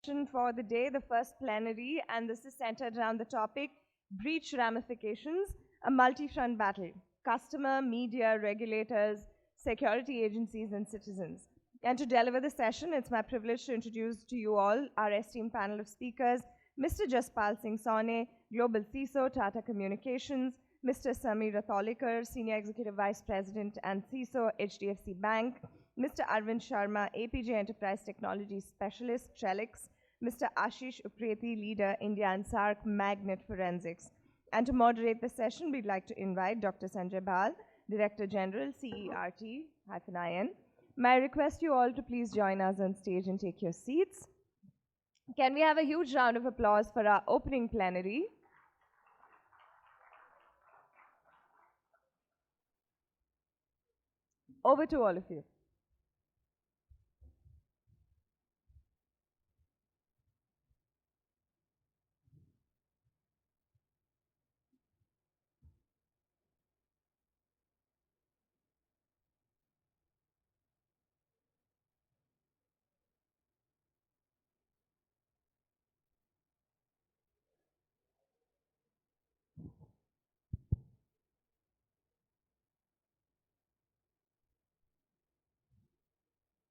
For the day, the first plenary, and this is centered around the topic breach ramifications, a multi-front battle, customer, media, regulators, security agencies, and citizens. And to deliver the session, it's my privilege to introduce to you all our esteemed panel of speakers, Mr. Jaspal Singh Sone, Global CISO, Tata Communications, Mr. Samir Ratholikar, Senior Executive Vice President and CISO, HDFC Bank, Mr. Arvind Sharma, APJ Enterprise Technology Specialist, Trellix, Mr. Ashish Upreti, Leader, India and SARC Magnet Forensics. And to moderate the session, we'd like to invite Dr. Sanjay Bal, Director General, CERT-IN. May I request you all to please join us on stage and take your seats. Can we have a huge round of applause for our opening plenary? Over to all of you.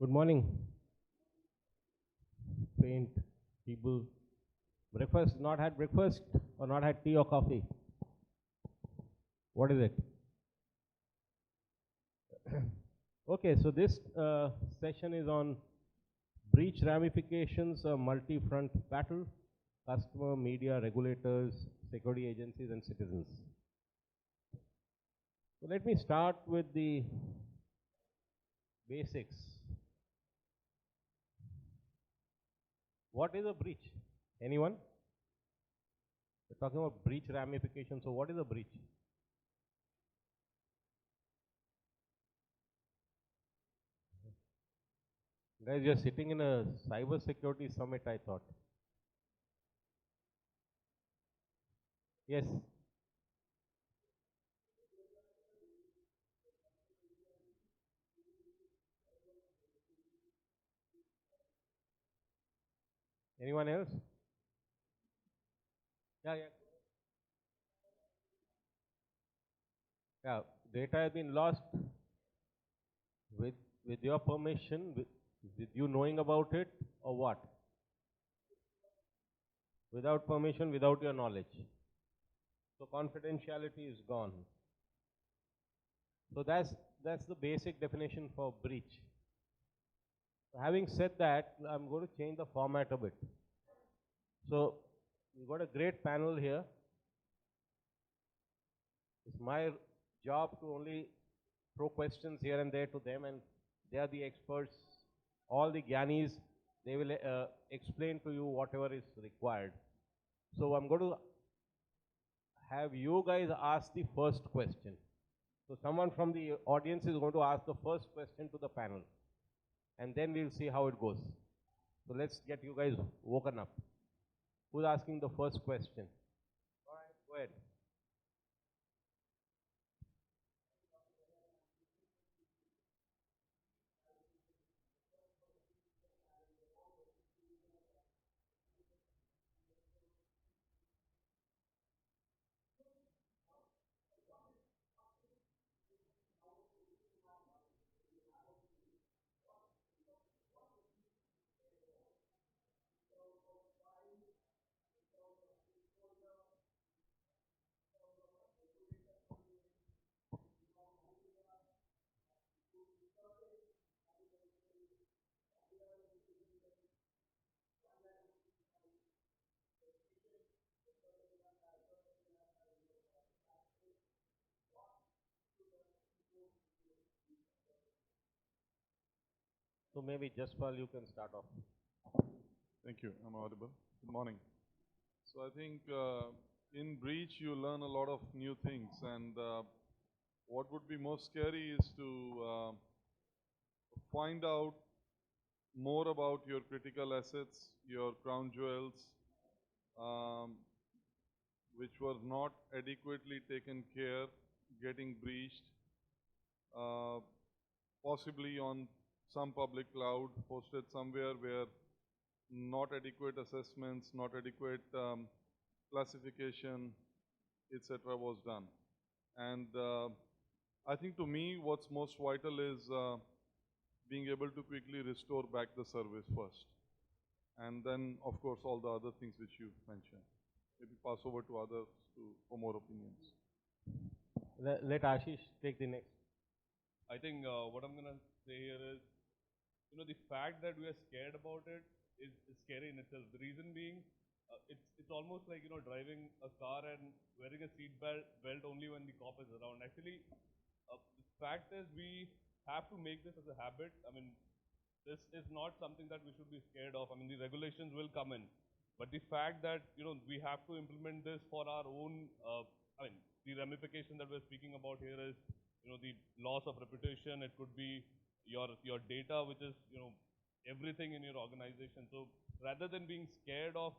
Good morning. Faint people. Breakfast, not had breakfast or not had tea or coffee? What is it? Okay, so this session is on breach ramifications, a multi-front battle, customer, media, regulators, security agencies, and citizens. So let me start with the basics. What is a breach? Anyone? We're talking about breach ramifications. So what is a breach? Guys, you're sitting in a cyber security summit, I thought. Yes. Anyone else? Yeah. Yeah, data has been lost with your permission, with you knowing about it, or what? Without permission, without your knowledge. So confidentiality is gone. So that's the basic definition for breach. So having said that, I'm going to change the format a bit. So we've got a great panel here. It's my job to only throw questions here and there to them, and they are the experts, all the Gyanis. They will explain to you whatever is required. So I'm going to have you guys ask the first question. So someone from the audience is going to ask the first question to the panel, and then we'll see how it goes. So let's get you guys woken up. Who's asking the first question? All right, go ahead. So maybe Jaspal, you can start off. Thank you. I'm audible. Good morning. So I think in breach you learn a lot of new things, and what would be most scary is to find out more about your critical assets, your crown jewels, um, which were not adequately taken care, getting breached, possibly on some public cloud, hosted somewhere where not adequate assessments, not adequate classification, etc. was done. And I think to me, what's most vital is being able to quickly restore back the service first. And then, of course, all the other things which you mentioned. Maybe pass over to others for more opinions. Let Ashish take the next. I think what I'm going to say here is, the fact that we are scared about it is scary in itself. The reason being, it's almost like, driving a car and wearing a seat belt only when the cop is around. Actually, the fact is we have to make this as a habit. I mean, this is not something that we should be scared of. I mean, the regulations will come in. But the fact that, we have to implement this for our own, the ramification that we're speaking about here is, the loss of reputation. It could be your data, which is, everything in your organization. So rather than being scared of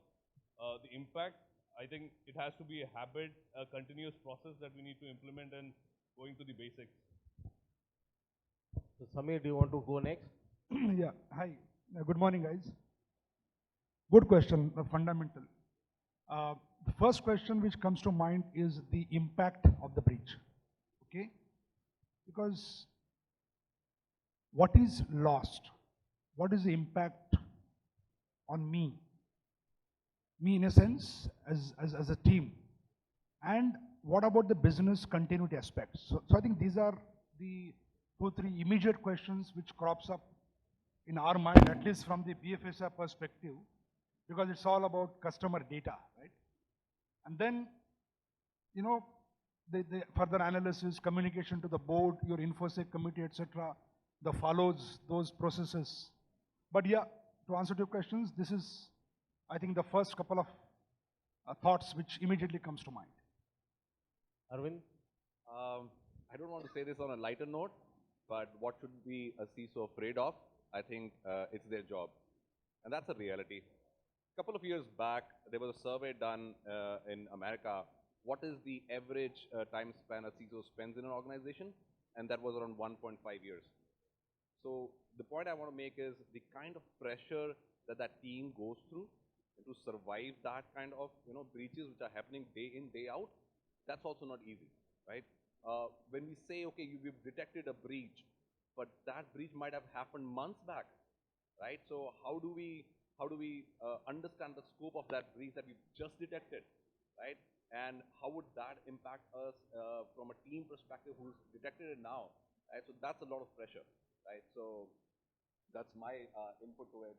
the impact, I think it has to be a habit, a continuous process that we need to implement and going to the basics. So Samir, do you want to go next? Yeah, hi. Good morning, guys. Good question, fundamental. The first question which comes to mind is the impact of the breach. Okay? Because what is lost? What is the impact on me? Me in a sense, as a team. And what about the business continuity aspects? So I think these are the 2-3 immediate questions which crops up in our mind, at least from the BFSI perspective, because it's all about customer data, right? And then, the further analysis, communication to the board, your InfoSec committee, etc., the follows those processes. But yeah, to answer to your questions, this is, I think, the first couple of thoughts which immediately comes to mind. Arvind? I don't want to say this on a lighter note, but what should be a CISO afraid of? I think it's their job. And that's a reality. A couple of years back, there was a survey done in America. What is the average time span a CISO spends in an organization? And that was around 1.5 years. So the point I want to make is the kind of pressure that team goes through to survive that kind of breaches which are happening day in, day out, that's also not easy, right? When we say, okay, we've detected a breach, but that breach might have happened months back, right? So how do we understand the scope of that breach that we've just detected, right? And how would that impact us from a team perspective who's detected it now, right? So that's a lot of pressure, right? So that's my input to it.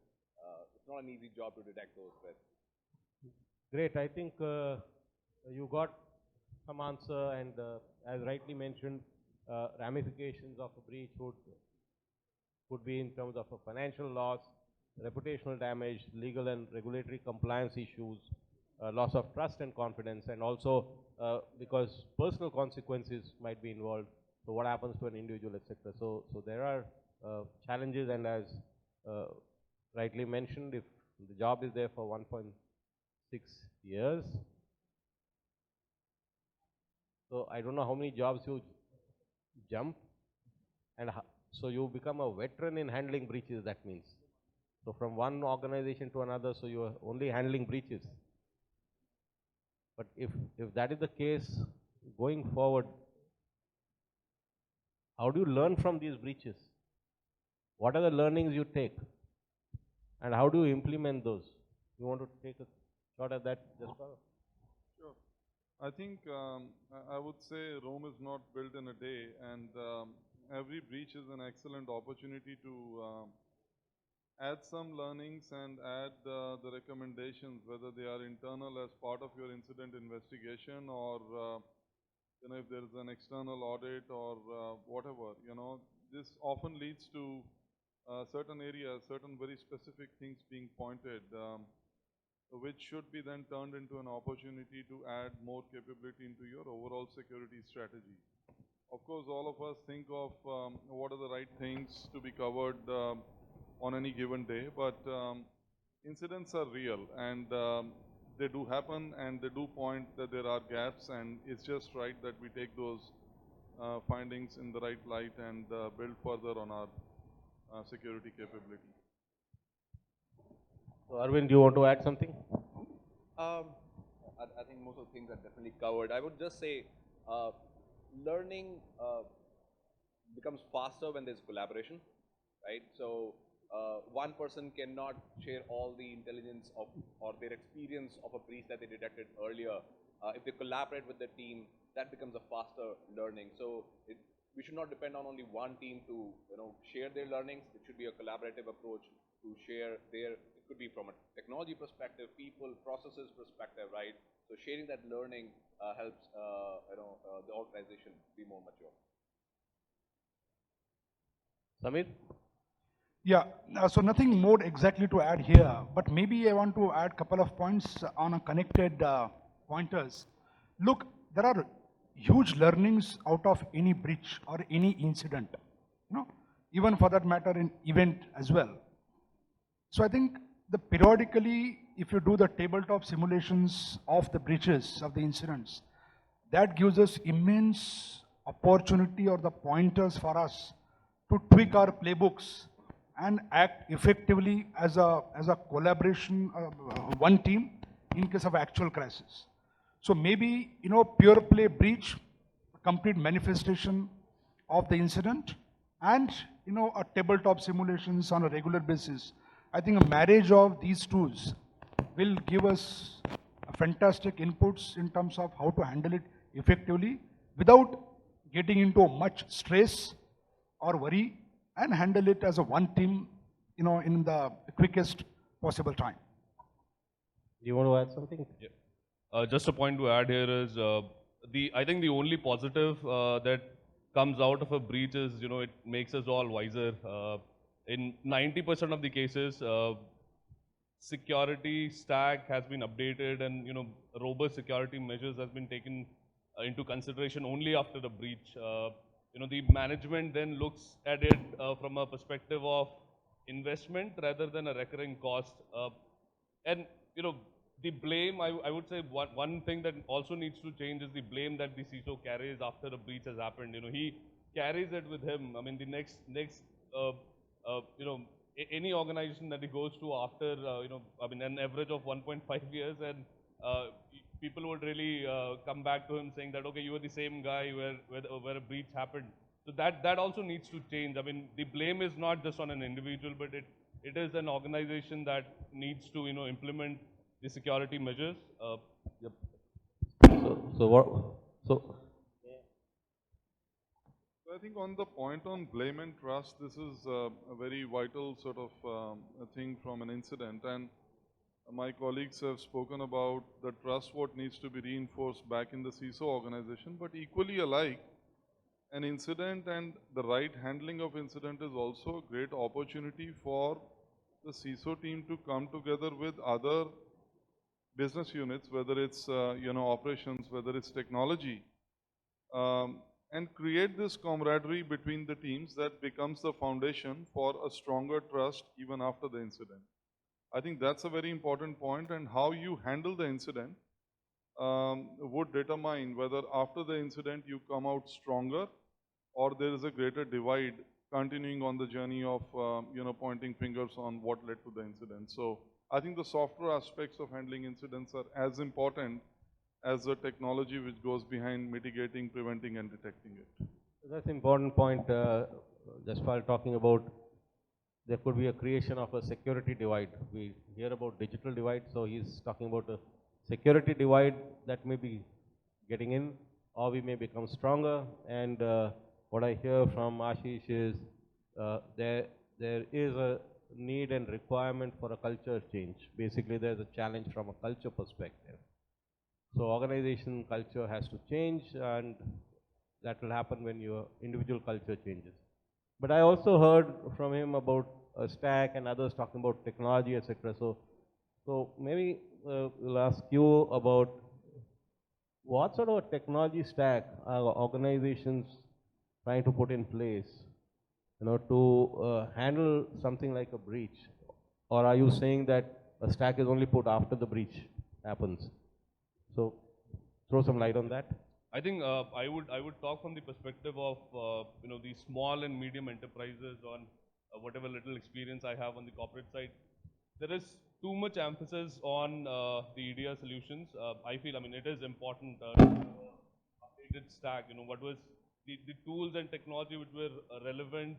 It's not an easy job to detect those threats. Great. I think you got some answer, and as rightly mentioned, ramifications of a breach would be in terms of a financial loss, reputational damage, legal and regulatory compliance issues, loss of trust and confidence, and also because personal consequences might be involved. So what happens to an individual, etc. So there are challenges, and as rightly mentioned, if the job is there for 1.6 years, so I don't know how many jobs you jump, and so you become a veteran in handling breaches, that means. So from one organization to another, so you are only handling breaches. But if that is the case, going forward, how do you learn from these breaches? What are the learnings you take? And how do you implement those? You want to take a shot at that, Jaspal? Sure. I think I would say Rome is not built in a day, and every breach is an excellent opportunity to add some learnings and add the recommendations, whether they are internal as part of your incident investigation or if there is an external audit or whatever. This often leads to certain areas, certain very specific things being pointed, which should be then turned into an opportunity to add more capability into your overall security strategy. Of course, all of us think of what are the right things to be covered on any given day, but incidents are real, and they do happen, and they do point that there are gaps, and it's just right that we take those findings in the right light and build further on our security capability. So Arvind, do you want to add something? I think most of the things are definitely covered. I would just say learning becomes faster when there's collaboration, right? So one person cannot share all the intelligence of or their experience of a breach that they detected earlier. If they collaborate with the team, that becomes a faster learning. So we should not depend on only one team to share their learnings. It should be a collaborative approach to share their. It could be from a technology perspective, people, processes perspective, right? So sharing that learning helps the organization be more mature. Samir? Yeah, so nothing more exactly to add here, but maybe I want to add a couple of points on a connected pointers. Look, there are huge learnings out of any breach or any incident, even for that matter in event as well. So I think periodically, if you do the tabletop simulations of the breaches, of the incidents, that gives us immense opportunity or the pointers for us to tweak our playbooks and act effectively as a collaboration, one team in case of actual crisis. So maybe, pure play breach, complete manifestation of the incident, and, a tabletop simulations on a regular basis. I think a marriage of these tools will give us fantastic inputs in terms of how to handle it effectively without getting into much stress or worry, and handle it as a one team, in the quickest possible time. Do you want to add something? Yeah. Just a point to add here is I think the only positive that comes out of a breach is it makes us all wiser. In 90% of the cases, security stack has been updated, and robust security measures has been taken into consideration only after the breach. The management then looks at it from a perspective of investment rather than a recurring cost. And the blame, I would say one thing that also needs to change is the blame that the CISO carries after a breach has happened. He carries it with him. I mean, the next any organization that he goes to after, I mean, an average of 1.5 years, and people would really come back to him saying that, okay, you were the same guy where a breach happened. So that also needs to change. I mean, the blame is not just on an individual, but it is an organization that needs to, implement the security measures. Yep. So what? So I think on the point on blame and trust, this is a very vital sort of a thing from an incident. And my colleagues have spoken about the trust, what needs to be reinforced back in the CISO organization, but equally alike, an incident and the right handling of incident is also a great opportunity for the CISO team to come together with other business units, whether it's operations, whether it's technology, and create this camaraderie between the teams that becomes the foundation for a stronger trust even after the incident. I think that's a very important point, and how you handle the incident would determine whether after the incident you come out stronger or there is a greater divide continuing on the journey of pointing fingers on what led to the incident. So I think the software aspects of handling incidents are as important as the technology which goes behind mitigating, preventing, and detecting it. that's an important point. Just while talking about, there could be a creation of a security divide. We hear about digital divide, so he's talking about a security divide that may be getting in, or we may become stronger. And what I hear from Ashish is there is a need and requirement for a culture change. Basically, there's a challenge from a culture perspective. So organization culture has to change, and that will happen when your individual culture changes. But I also heard from him about a stack and others talking about technology, etc. So maybe we'll ask you about what sort of a technology stack are organizations trying to put in place, to handle something like a breach? Or are you saying that a stack is only put after the breach happens? So throw some light on that. I think I would talk from the perspective of the small and medium enterprises on whatever little experience I have on the corporate side. There is too much emphasis on the EDR solutions. I feel, I mean, it is important to updated stack. You know, what was the tools and technology which were relevant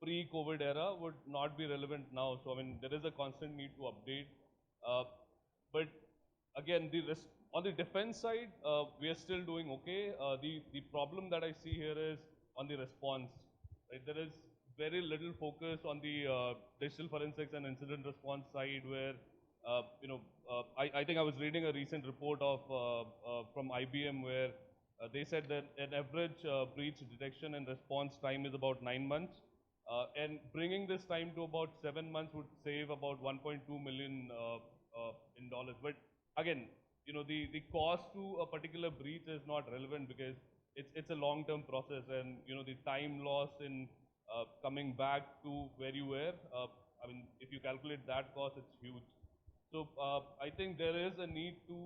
pre-COVID era would not be relevant now. So, I mean, there is a constant need to update. But again, on the defense side, we are still doing okay. The problem that I see here is on the response. Right? There is very little focus on the digital forensics and incident response side where, I think I was reading a recent report of from IBM where they said that an average breach detection and response time is about 9 months. And bringing this time to about 7 months would save about 1.2 million in dollars. But again, you know, the cost to a particular breach is not relevant because it's a long-term process, and you know the time lost in coming back to where you were. I mean, if you calculate that cost, it's huge. So I think there is a need to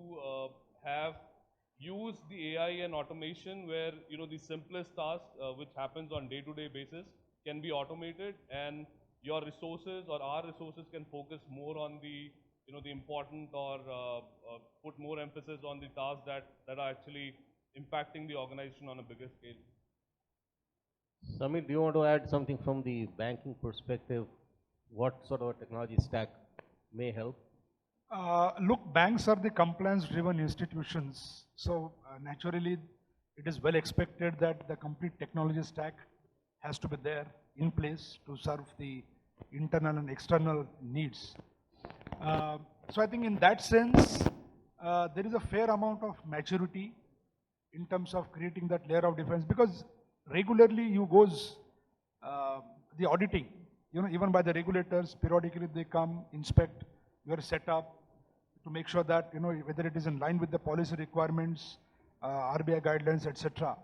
use the AI and automation where you know the simplest task which happens on day-to-day basis can be automated, and your resources or our resources can focus more on the the important or put more emphasis on the tasks that are actually impacting the organization on a bigger scale. Samir, do you want to add something from the banking perspective? What sort of a technology stack may help? Look, banks are the compliance-driven institutions. So naturally, it is well expected that the complete technology stack has to be there in place to serve the internal and external needs. So I think in that sense, there is a fair amount of maturity in terms of creating that layer of defense, because regularly you goes the auditing, even by the regulators, periodically they come inspect your setup to make sure that whether it is in line with the policy requirements, RBI guidelines, etc.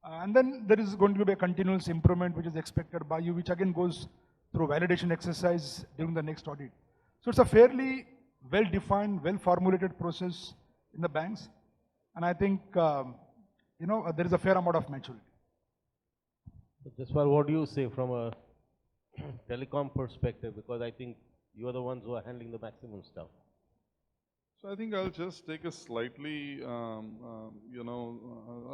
And then there is going to be a continuous improvement which is expected by you, which again goes through validation exercise during the next audit. So it's a fairly well-defined, well-formulated process in the banks, and I think there is a fair amount of maturity. Jaswal, what do you say from a telecom perspective? Because I think you are the ones who are handling the maximum stuff. So I think I'll just take a slightly, a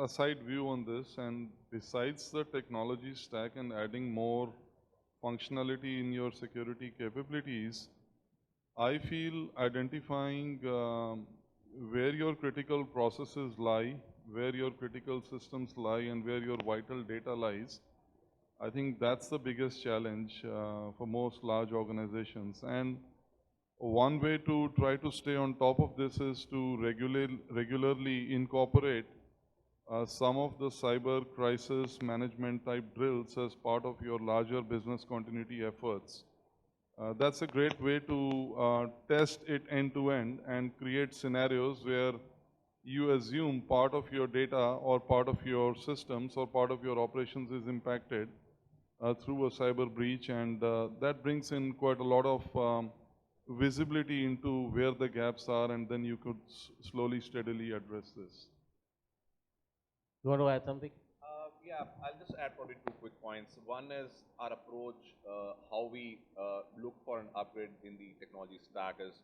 side view on this. And besides the technology stack and adding more functionality in your security capabilities, I feel identifying where your critical processes lie, where your critical systems lie, and where your vital data lies, I think that's the biggest challenge for most large organizations. And one way to try to stay on top of this is to regularly incorporate some of the cyber crisis management type drills as part of your larger business continuity efforts. That's a great way to test it end to end and create scenarios where you assume part of your data or part of your systems or part of your operations is impacted through a cyber breach, and that brings in quite a lot of visibility into where the gaps are, and then you could slowly, steadily address this. You want to add something? Yeah, I'll just add probably 2 quick points. One is our approach, how we look for an upgrade in the technology stack is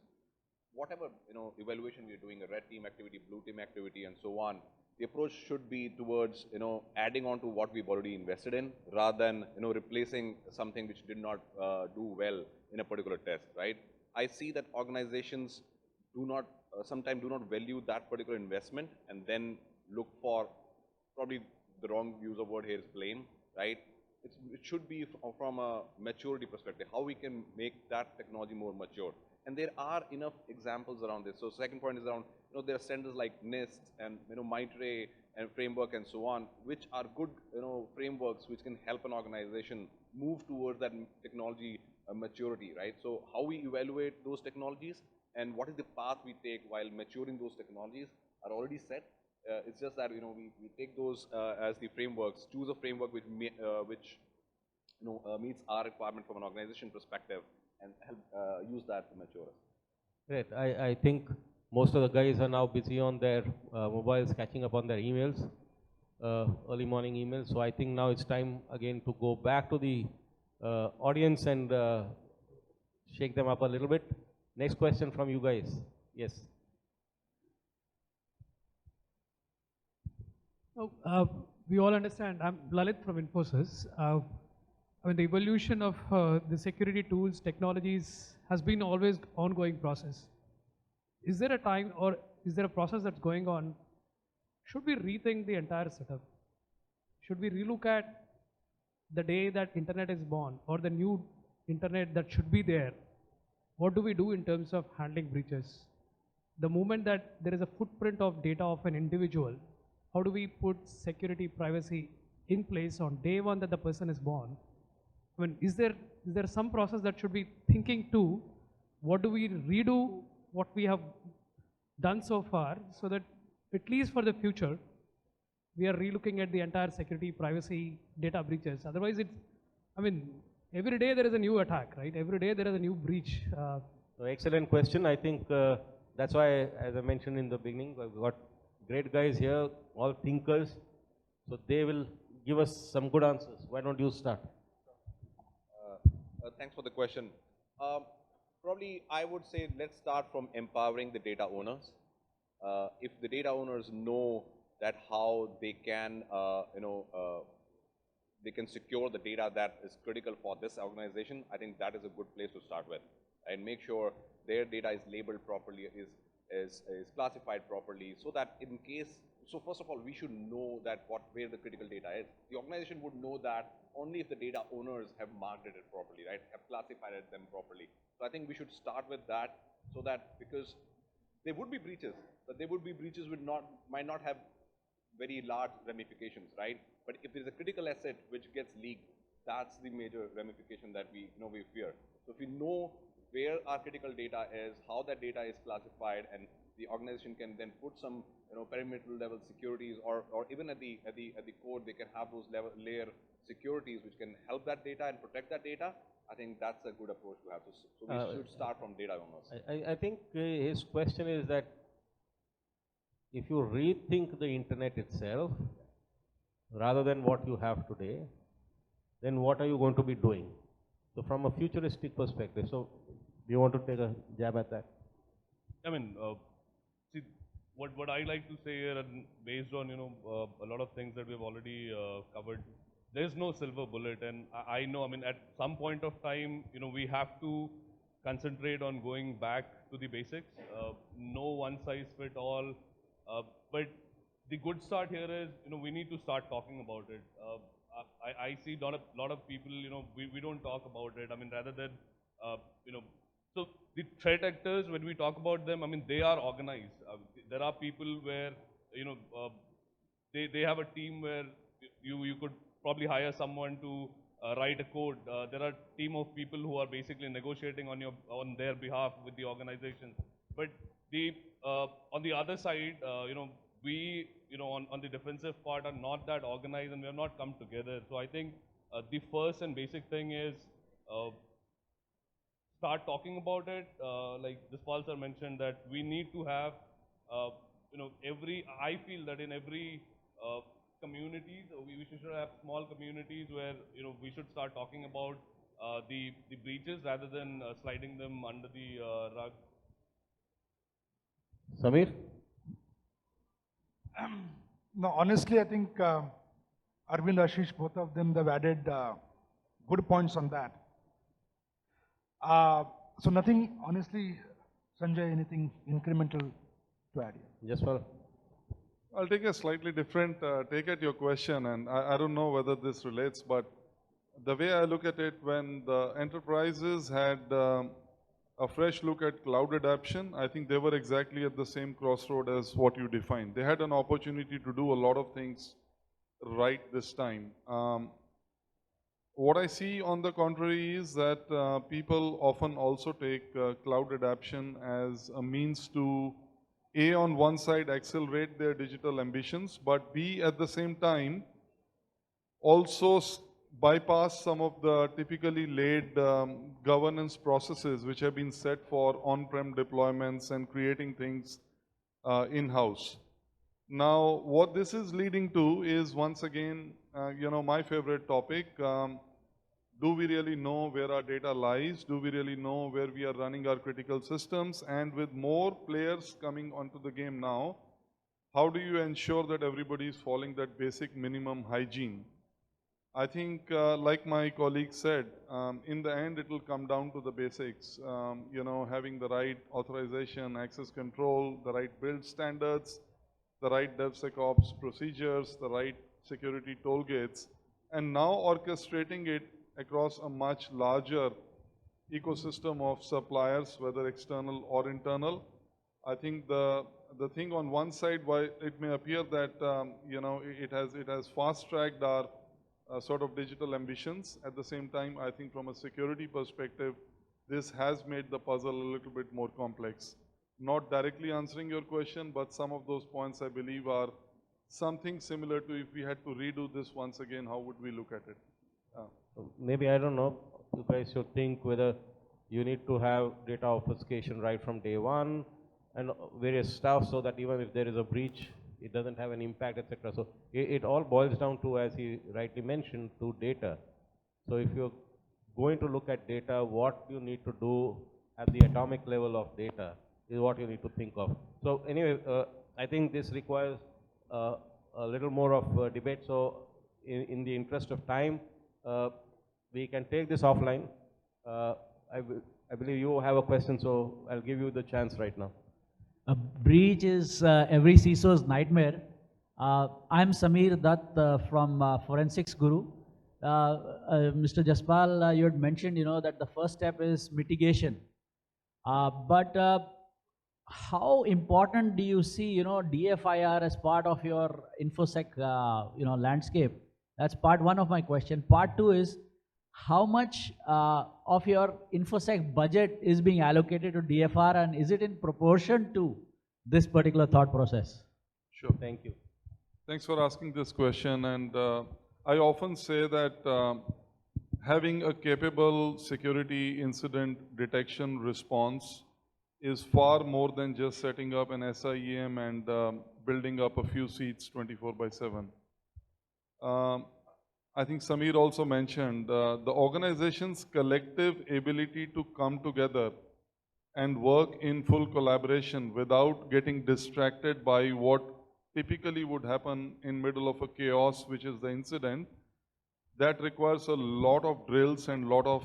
whatever evaluation we're doing, a red team activity, blue team activity, and so on. The approach should be towards adding on to what we've already invested in, rather than replacing something which did not do well in a particular test, right? I see that organizations do not sometimes do not value that particular investment, and then look for probably the wrong use of word here is blame, right? It should be from a maturity perspective, how we can make that technology more mature. And there are enough examples around this. So second point is around, there are centers like NIST and, Maitre and framework and so on, which are good, frameworks which can help an organization move towards that technology maturity, right? So how we evaluate those technologies and what is the path we take while maturing those technologies are already set. It's just that, we take those as the frameworks, choose a framework which meets our requirement from an organization perspective, and help use that to mature us. Great. I think most of the guys are now busy on their mobiles, catching up on their emails, early morning emails. So I think now it's time again to go back to the audience and shake them up a little bit. Next question from you guys. Yes. So, we all understand. I'm Lalit from Infosys. I mean, the evolution of the security tools, technologies has been always ongoing process. Is there a time or is there a process that's going on? Should we rethink the entire setup? Should we relook at the day that internet is born or the new internet that should be there? What do we do in terms of handling breaches? The moment that there is a footprint of data of an individual, how do we put security, privacy in place on day one that the person is born? I mean, is there some process that should be thinking to what do we redo what we have done so far so that at least for the future, we are relooking at the entire security, privacy, data breaches. Otherwise, I mean, every day there is a new attack, right? Every day there is a new breach. So excellent question. I think that's why, as I mentioned in the beginning, we've got great guys here, all thinkers. So they will give us some good answers. Why don't you start? Thanks for the question. Probably I would say let's start from empowering the data owners. If the data owners know that how they can, they can secure the data that is critical for this organization, I think that is a good place to start with. And make sure their data is labeled properly, is classified properly, so that in case, so first of all, we should know that where the critical data is. The organization would know that only if the data owners have marked it properly, right, have classified them properly. So I think we should start with that, so that, because there would be breaches, but there would be breaches might not have very large ramifications, right? But if there is a critical asset which gets leaked, that's the major ramification that we fear. So if we know where our critical data is, how that data is classified, and the organization can then put some perimeter level securities, or even at the code they can have those layer securities which can help that data and protect that data. I think that's a good approach to have. So we should start from data owners. I think his question is that if you rethink the internet itself, rather than what you have today, then what are you going to be doing? So from a futuristic perspective, so do you want to take a jab at that? I mean, see, what I like to say here, and based on a lot of things that we've already covered, there's no silver bullet, and I know, I mean, at some point of time, we have to concentrate on going back to the basics. No one size fit all, but the good start here is, we need to start talking about it. I see a lot of people, we don't talk about it. I mean, rather than, so the threat actors, when we talk about them, I mean, they are organized. There are people where, they have a team where you could probably hire someone to write a code. There are a team of people who are basically negotiating on their behalf with the organizations. But on the other side, we, on the defensive part are not that organized, and we have not come together. So I think the first and basic thing is start talking about it. Like Dispal sir mentioned, that we need to have, I feel that in every communities, we should have small communities where, we should start talking about the breaches rather than sliding them under the rug. Samir? No, honestly, I think Arvind, Ashish, both of them, they've added good points on that. So nothing, honestly, Sanjay, anything incremental to add here? Just for I'll take a slightly different take at your question, and I don't know whether this relates, but the way I look at it, when the enterprises had a fresh look at cloud adoption, I think they were exactly at the same crossroad as what you defined. They had an opportunity to do a lot of things right this time. What I see on the contrary is that people often also take cloud adoption as a means to A, on one side, accelerate their digital ambitions, but B, at the same time, also bypass some of the typically laid governance processes which have been set for on-prem deployments and creating things in-house. Now, what this is leading to is, once again, my favorite topic. Do we really know where our data lies? Do we really know where we are running our critical systems? And with more players coming onto the game now, how do you ensure that everybody is following that basic minimum hygiene? I think, like my colleague said, in the end, it will come down to the basics. Having the right authorization, access control, the right build standards, the right DevSecOps procedures, the right security toll gates, and now orchestrating it across a much larger ecosystem of suppliers, whether external or internal. I think the thing on one side, why it may appear that it has fast-tracked our sort of digital ambitions. At the same time, I think from a security perspective, this has made the puzzle a little bit more complex. Not directly answering your question, but some of those points I believe are something similar to if we had to redo this once again, how would we look at it? Maybe, I don't know, you guys should think whether you need to have data obfuscation right from day one and various stuff so that even if there is a breach, it doesn't have an impact, etc. So it all boils down to, as he rightly mentioned, to data. So if you're going to look at data, what you need to do at the atomic level of data is what you need to think of. So anyway, I think this requires a little more of debate. So in the interest of time, we can take this offline. I believe you have a question, so I'll give you the chance right now. A breach is every CISO's nightmare. I'm Sameer Dutt from Forensics Guru. Mr. Jaspal, you had mentioned, that the first step is mitigation. But how important do you see, DFIR as part of your InfoSec, landscape? That's part one of my question. Part two is, how much of your InfoSec budget is being allocated to DFR, and is it in proportion to this particular thought process? Sure. Thank you. Thanks for asking this question. And I often say that having a capable security incident detection response is far more than just setting up an SIEM and building up a few seats 24/7. I think Sameer also mentioned the organization's collective ability to come together and work in full collaboration without getting distracted by what typically would happen in middle of a chaos, which is the incident. That requires a lot of drills and lot of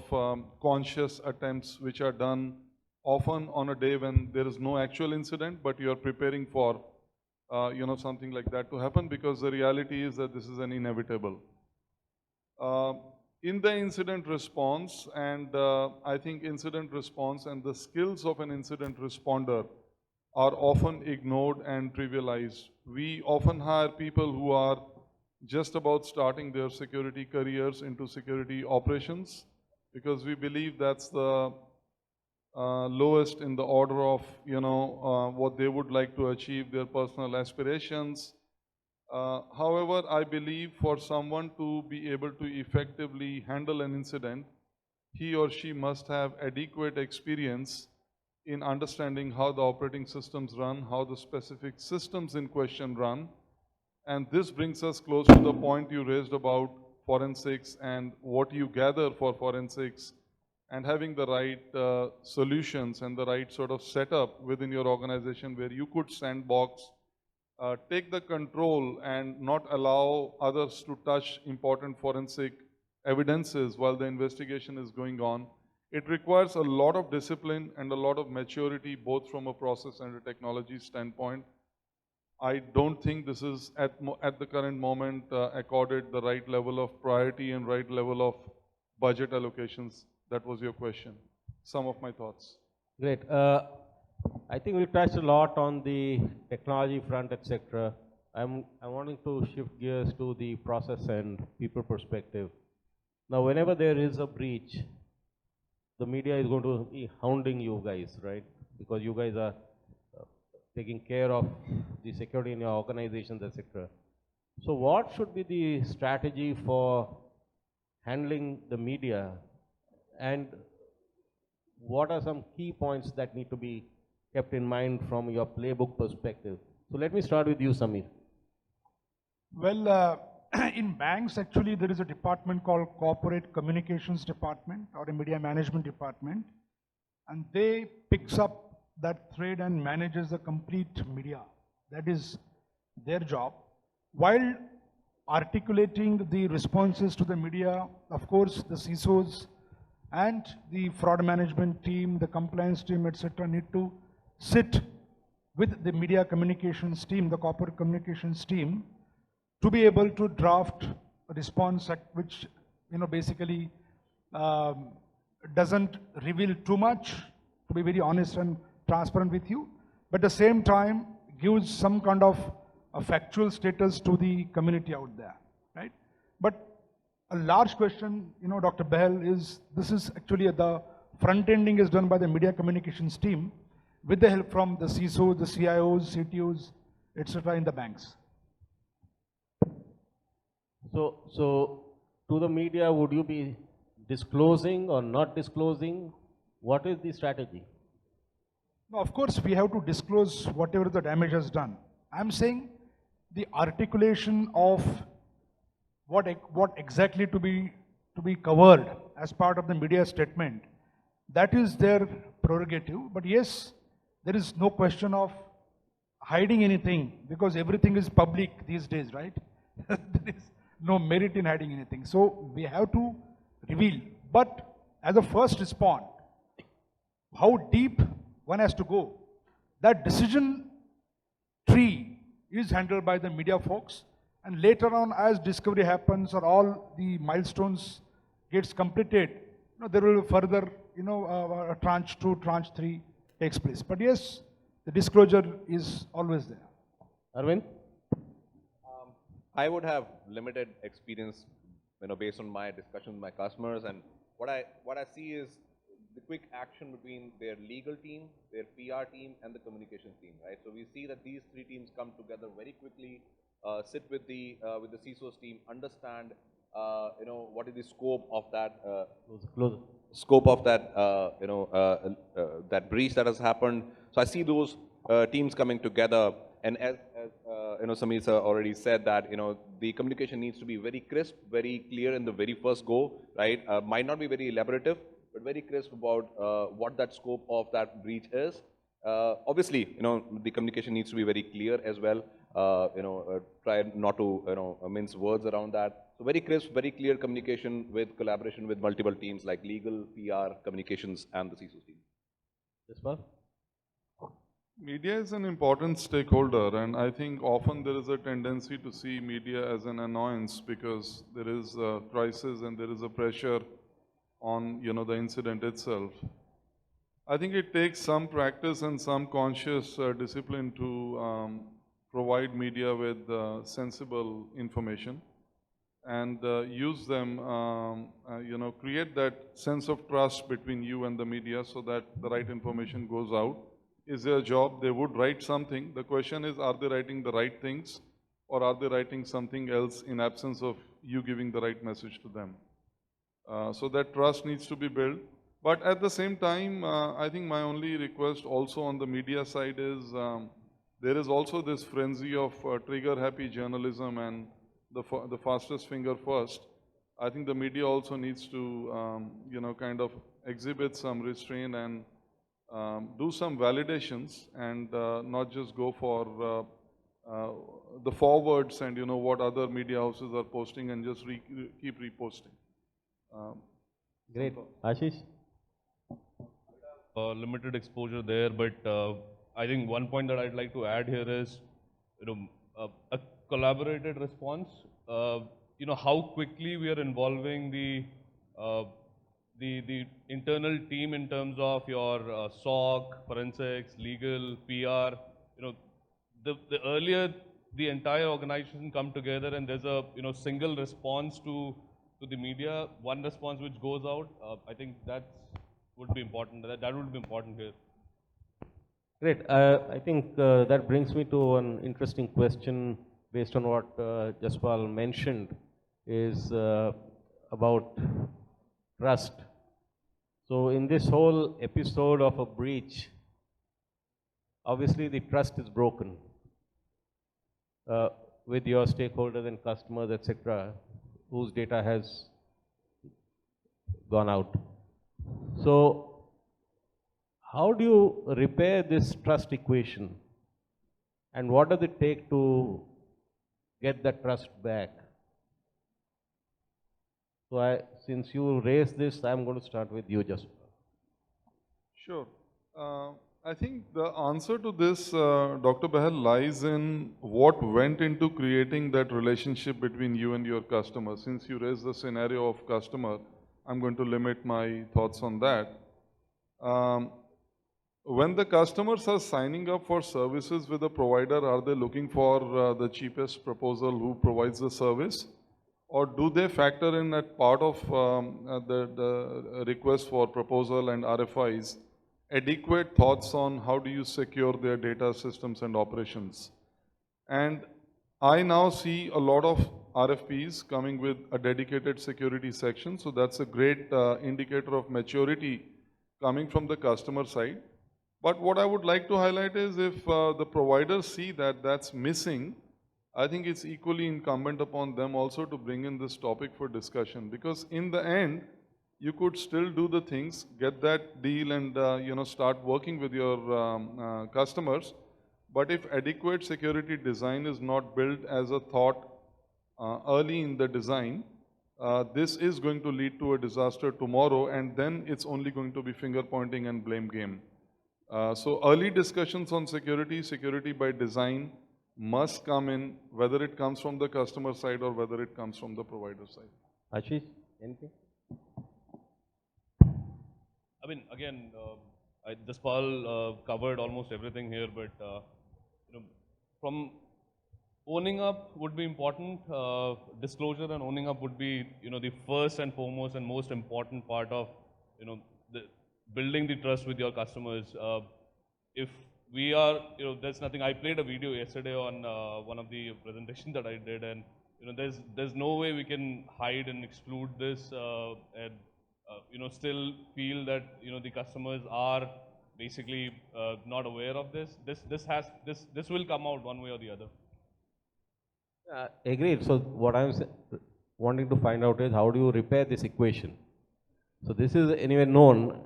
conscious attempts which are done often on a day when there is no actual incident, but you are preparing for something like that to happen, because the reality is that this is an inevitable. In the incident response, and I think incident response and the skills of an incident responder are often ignored and trivialized. We often hire people who are just about starting their security careers into security operations, because we believe that's the lowest in the order of what they would like to achieve, their personal aspirations. However, I believe for someone to be able to effectively handle an incident, he or she must have adequate experience in understanding how the operating systems run, how the specific systems in question run. And this brings us close to the point you raised about forensics and what you gather for forensics, and having the right solutions and the right sort of setup within your organization where you could sandbox, take the control and not allow others to touch important forensic evidences while the investigation is going on. It requires a lot of discipline and a lot of maturity, both from a process and a technology standpoint. I don't think this is at the current moment accorded the right level of priority and right level of budget allocations. That was your question. Some of my thoughts. Great. I think we touched a lot on the technology front, etc. I'm wanting to shift gears to the process and people perspective. Now, whenever there is a breach, the media is going to be hounding you guys, right? Because you guys are taking care of the security in your organizations, etc. So what should be the strategy for handling the media, and what are some key points that need to be kept in mind from your playbook perspective? So let me start with you, Sameer. Well, in banks, actually, there is a department called Corporate Communications Department or a Media Management Department, and they picks up that thread and manages the complete media. That is their job. While articulating the responses to the media, of course, the CISOs and the fraud management team, the compliance team, etc., need to sit with the media communications team, the corporate communications team, to be able to draft a response which, basically doesn't reveal too much, to be very honest and transparent with you, but at the same time gives some kind of a factual status to the community out there, right? But a large question, Dr. Behel, is this is actually the front ending is done by the media communications team with the help from the CISO, the CIOs, CTOs, etc. in the banks. So to the media, would you be disclosing or not disclosing? What is the strategy? No, of course, we have to disclose whatever the damage has done. I'm saying the articulation of what exactly to be covered as part of the media statement, that is their prerogative. But yes, there is no question of hiding anything because everything is public these days, right? There is no merit in hiding anything. So we have to reveal. But as a first response, how deep one has to go, that decision tree is handled by the media folks, and later on as discovery happens or all the milestones gets completed, there will further, tranche 2, tranche 3 takes place. But yes, the disclosure is always there. Arvind? I would have limited experience, based on my discussion with my customers, and what I see is the quick action between their legal team, their PR team, and the communications team, right? So we see that these three teams come together very quickly, sit with the CISO's team, understand, what is the scope of that, scope of that, that breach that has happened. So I see those teams coming together, and as Samir sir already said that, the communication needs to be very crisp, very clear in the very first go, right? Might not be very elaborative, but very crisp about what that scope of that breach is. Obviously, the communication needs to be very clear as well. Try not to, mince words around that. So very crisp, very clear communication with collaboration with multiple teams like legal, PR, communications, and the CISO team. Yes, Paul? Media is an important stakeholder, and I think often there is a tendency to see media as an annoyance because there is a crisis and there is a pressure on, the incident itself. I think it takes some practice and some conscious discipline to provide media with sensible information and use them, create that sense of trust between you and the media so that the right information goes out. Is their job, they would write something. The question is, are they writing the right things or are they writing something else in absence of you giving the right message to them? So that trust needs to be built. But at the same time, I think my only request also on the media side is, there is also this frenzy of trigger-happy journalism and the fastest finger first. I think the media also needs to, kind of exhibit some restraint and do some validations and not just go for the forwards and what other media houses are posting and just keep reposting. Great. Ashish? Limited exposure there, but I think one point that I'd like to add here is, a collaborated response. How quickly we are involving the internal team in terms of your SOC, forensics, legal, PR. The earlier the entire organization come together and there's a single response to the media, one response which goes out. I think that would be important. That would be important here. Great. I think that brings me to an interesting question based on what Jaspal mentioned is about trust. So in this whole episode of a breach, obviously the trust is broken. with your stakeholders and customers, etc., whose data has gone out. So, how do you repair this trust equation? And what does it take to get that trust back? So, since you raised this, I'm going to start with you, just. Sure. I think the answer to this, Dr. Bahal, lies in what went into creating that relationship between you and your customer. Since you raised the scenario of customer, I'm going to limit my thoughts on that. When the customers are signing up for services with a provider, are they looking for the cheapest proposal who provides the service? Or do they factor in at part of the request for proposal and RFIs adequate thoughts on how do you secure their data systems and operations? And I now see a lot of RFPs coming with a dedicated security section. So that's a great indicator of maturity coming from the customer side. But what I would like to highlight is if the providers see that that's missing, I think it's equally incumbent upon them also to bring in this topic for discussion. Because in the end, you could still do the things, get that deal and start working with your customers. But if adequate security design is not built as a thought early in the design, this is going to lead to a disaster tomorrow, and then it's only going to be finger pointing and blame game. So early discussions on security by design must come in, whether it comes from the customer side or whether it comes from the provider side. Ashish, anything? I mean, again, Jaspal covered almost everything here, but from owning up would be important. Disclosure and owning up would be, the first and foremost and most important part of, building the trust with your customers. If we are, there's nothing. I played a video yesterday on one of the presentations that I did, and there's no way we can hide and exclude this and still feel that the customers are basically not aware of this. This will come out one way or the other. Agreed. So what I'm wanting to find out is how do you repair this equation? So this is anyway known,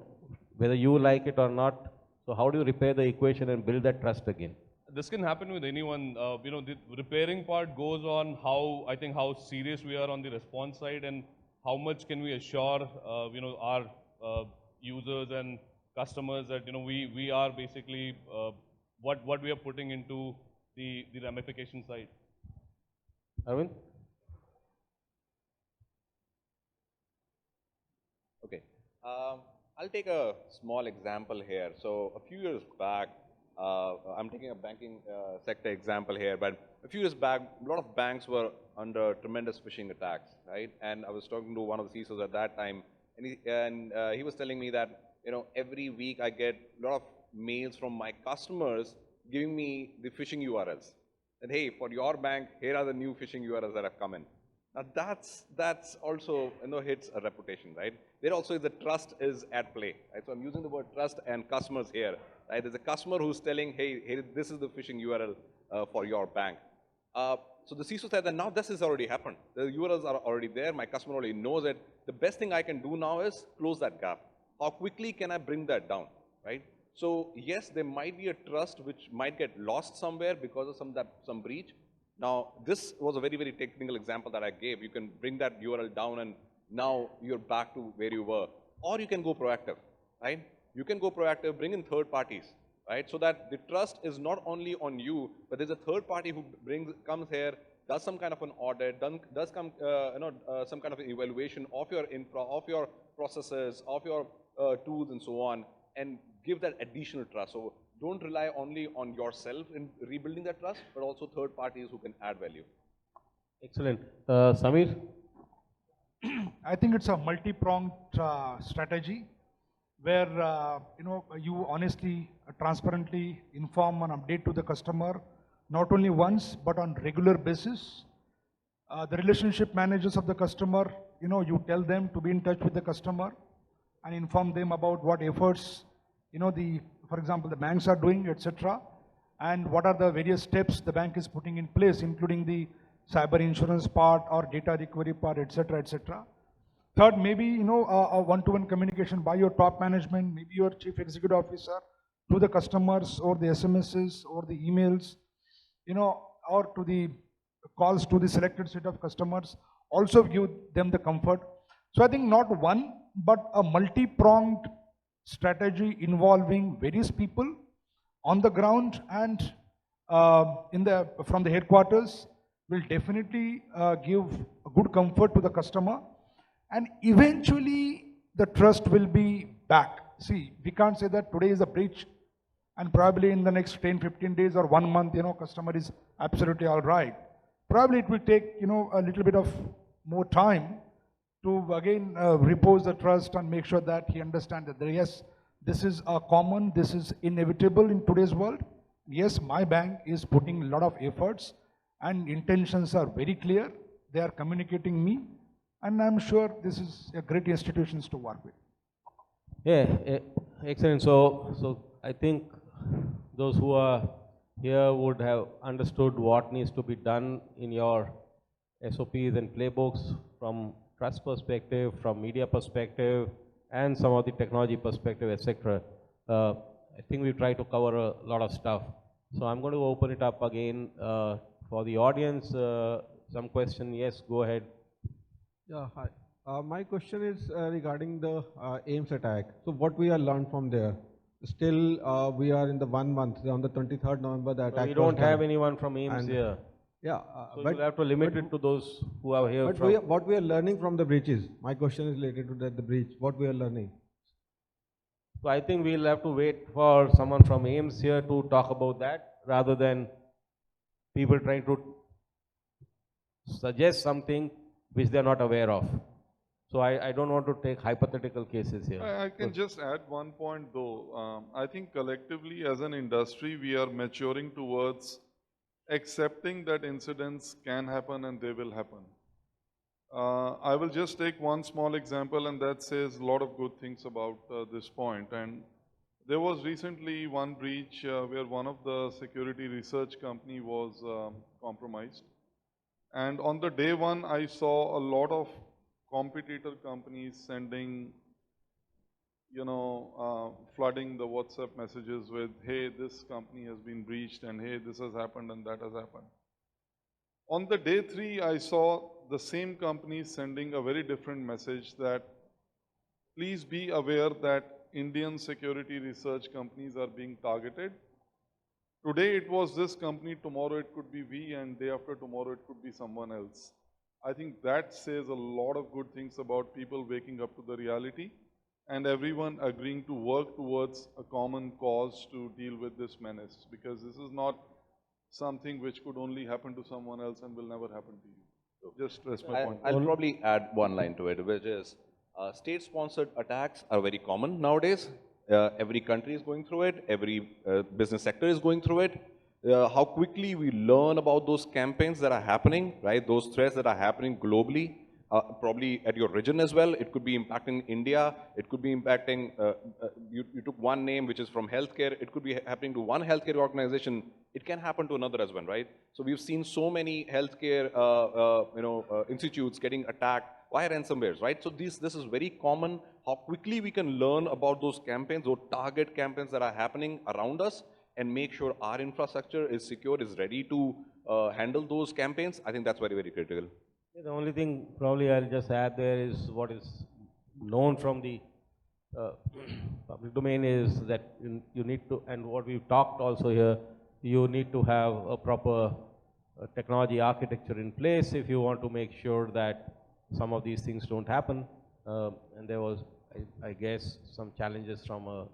whether you like it or not. So how do you repair the equation and build that trust again? This can happen with anyone. The repairing part goes on how serious we are on the response side and how much can we assure our users and customers that we are basically what we are putting into the ramification side. Arvind? Okay. I'll take a small example here. So a few years back, I'm taking a banking sector example here, but a few years back, a lot of banks were under tremendous phishing attacks, right? And I was talking to one of the CISOs at that time, and he was telling me that, every week I get a lot of mails from my customers giving me the phishing URLs. And hey, for your bank, here are the new phishing URLs that have come in. Now that's also hits a reputation, right? There also is the trust is at play, right? So I'm using the word trust and customers here, right? There's a customer who's telling, hey, this is the phishing URL for your bank. So the CISO said that now this has already happened. The URLs are already there. My customer already knows it. The best thing I can do now is close that gap. How quickly can I bring that down, right? So yes, there might be a trust which might get lost somewhere because of some breach. Now, this was a very, very technical example that I gave. You can bring that URL down and now you're back to where you were. Or you can go proactive, right? You can go proactive, bring in third parties, right? So that the trust is not only on you, but there's a third party who comes here, does some kind of an audit, does some kind of an evaluation of your infra, of your processes, of your tools and so on, and give that additional trust. So don't rely only on yourself in rebuilding that trust, but also third parties who can add value. Excellent. Samir? I think it's a multi-pronged strategy where you honestly, transparently inform and update to the customer, not only once, but on regular basis. The relationship managers of the customer, you tell them to be in touch with the customer and inform them about what efforts, for example, the banks are doing, etc. and what are the various steps the bank is putting in place, including the cyber insurance part or data recovery part, etc., etc. Third, maybe, you know, a one-to-one communication by your top management, maybe your chief executive officer, to the customers or the SMSs or the emails, you know, or to the calls to the selected set of customers, also give them the comfort. So I think not one, but a multi-pronged strategy involving various people on the ground and from the headquarters will definitely give a good comfort to the customer, and eventually the trust will be back. See, we can't say that today is a breach and probably in the next 10, 15 days or 1 month, you know, customer is absolutely all right. Probably it will take, you know, a little bit of more time to again repose the trust and make sure that he understands that yes, this is common, this is inevitable in today's world. Yes, my bank is putting a lot of efforts and intentions are very clear. They are communicating me, and I'm sure this is a great institutions to work with. Yeah, excellent. So I think those who are here would have understood what needs to be done in your SOPs and playbooks from trust perspective, from media perspective, and some of the technology perspective, etc. I think we try to cover a lot of stuff. So I'm going to open it up again for the audience. Some question? Yes, go ahead. Yeah, hi. My question is regarding the AIMS attack. So what we have learned from there? Still, we are in the 1 month, on the 23rd November, the attack We don't have anyone from AIMS here. Yeah, So you'll have to limit it to those who are here. But what we are learning from the breaches? My question is related to the breach. What we are learning? So I think we'll have to wait for someone from AIMS here to talk about that, rather than people trying to suggest something which they are not aware of. So I don't want to take hypothetical cases here. I can just add one point though. I think collectively as an industry, we are maturing towards accepting that incidents can happen and they will happen. I will just take one small example, and that says a lot of good things about this point. And there was recently one breach where one of the security research company was compromised. And on the day one, I saw a lot of competitor companies sending, you know, flooding the WhatsApp messages with, hey, this company has been breached, and hey, this has happened and that has happened. On the day 3, I saw the same company sending a very different message that please be aware that Indian security research companies are being targeted. Today it was this company, tomorrow it could be we, and day after tomorrow it could be someone else. I think that says a lot of good things about people waking up to the reality and everyone agreeing to work towards a common cause to deal with this menace, because this is not something which could only happen to someone else and will never happen to you. So just rest my point. I'll probably add one line to it, which is state-sponsored attacks are very common nowadays. Every country is going through it. Every business sector is going through it. How quickly we learn about those campaigns that are happening, right? Those threats that are happening globally, probably at your region as well. It could be impacting India. It could be impacting, you took one name which is from healthcare. It could be happening to one healthcare organization. It can happen to another as well, right? So we've seen so many healthcare institutes getting attacked via ransomwares, right? So this is very common. How quickly we can learn about those campaigns or target campaigns that are happening around us and make sure our infrastructure is secure, is ready to handle those campaigns. I think that's very, very critical. The only thing probably I'll just add there is what is known from the public domain is that you need to, and what we've talked also here, you need to have a proper technology architecture in place if you want to make sure that some of these things don't happen. And there was, I guess, some challenges from a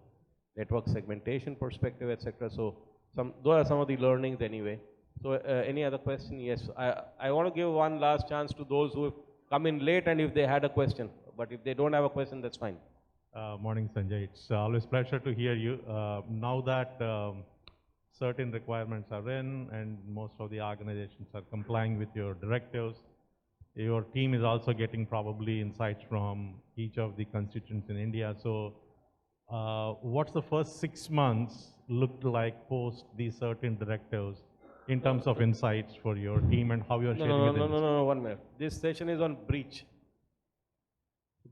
network segmentation perspective, etc. So those are some of the learnings anyway. So any other question? Yes, I want to give one last chance to those who have come in late and if they had a question. But if they don't have a question, that's fine. Morning, Sanjay. It's always pleasure to hear you. Now that certain requirements are in and most of the organizations are complying with your directives, your team is also getting probably insights from each of the constituents in India. So what's the first 6 months looked like post these certain directives in terms of insights for your team and how you're sharing with the industry? No, 1 minute. This session is on breach.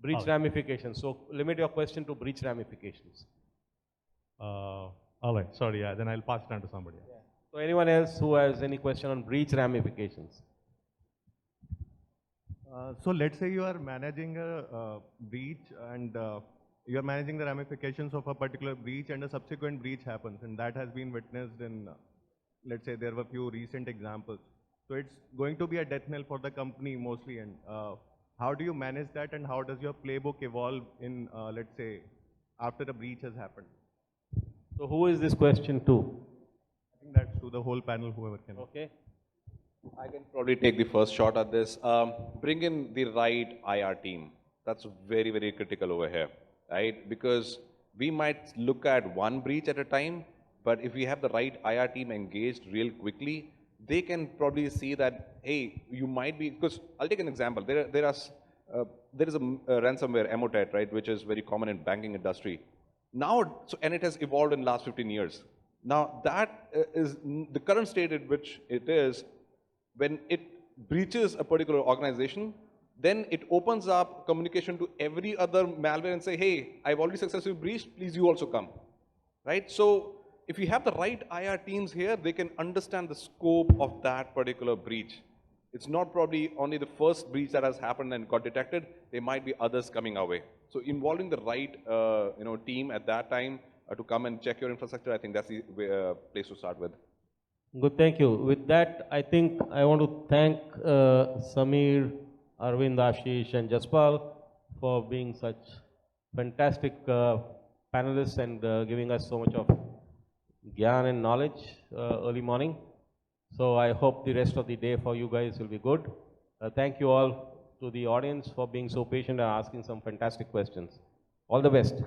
Breach ramifications. So limit your question to breach ramifications. All right, sorry, yeah, then I'll pass it on to somebody else. So anyone else who has any question on breach ramifications? So let's say you are managing a breach and you are managing the ramifications of a particular breach and a subsequent breach happens, and that has been witnessed in, let's say there were few recent examples. So it's going to be a death knell for the company mostly, and how do you manage that, and how does your playbook evolve in, let's say, after a breach has happened? So who is this question to? I think that's to the whole panel, whoever can. Okay. I can probably take the first shot at this. Bring in the right IR team. That's very, very critical over here, right? Because we might look at one breach at a time, but if we have the right IR team engaged real quickly, they can probably see that, hey, you might be, because I'll take an example. There is a ransomware, Emotet, right, which is very common in banking industry. Now, and it has evolved in the last 15 years. Now, that is the current state at which it is. When it breaches a particular organization, then it opens up communication to every other malware and say, hey, I've already successfully breached, please you also come, right? So if you have the right IR teams here, they can understand the scope of that particular breach. It's not probably only the first breach that has happened and got detected, there might be others coming our way. So involving the right team at that time to come and check your infrastructure, I think that's the place to start with. Good, thank you. With that, I think I want to thank Samir, Arvind, Ashish and Jaspal for being such fantastic panelists and giving us so much of gyan and knowledge early morning. So I hope the rest of the day for you guys will be good. Thank you all to the audience for being so patient and asking some fantastic questions. All the best.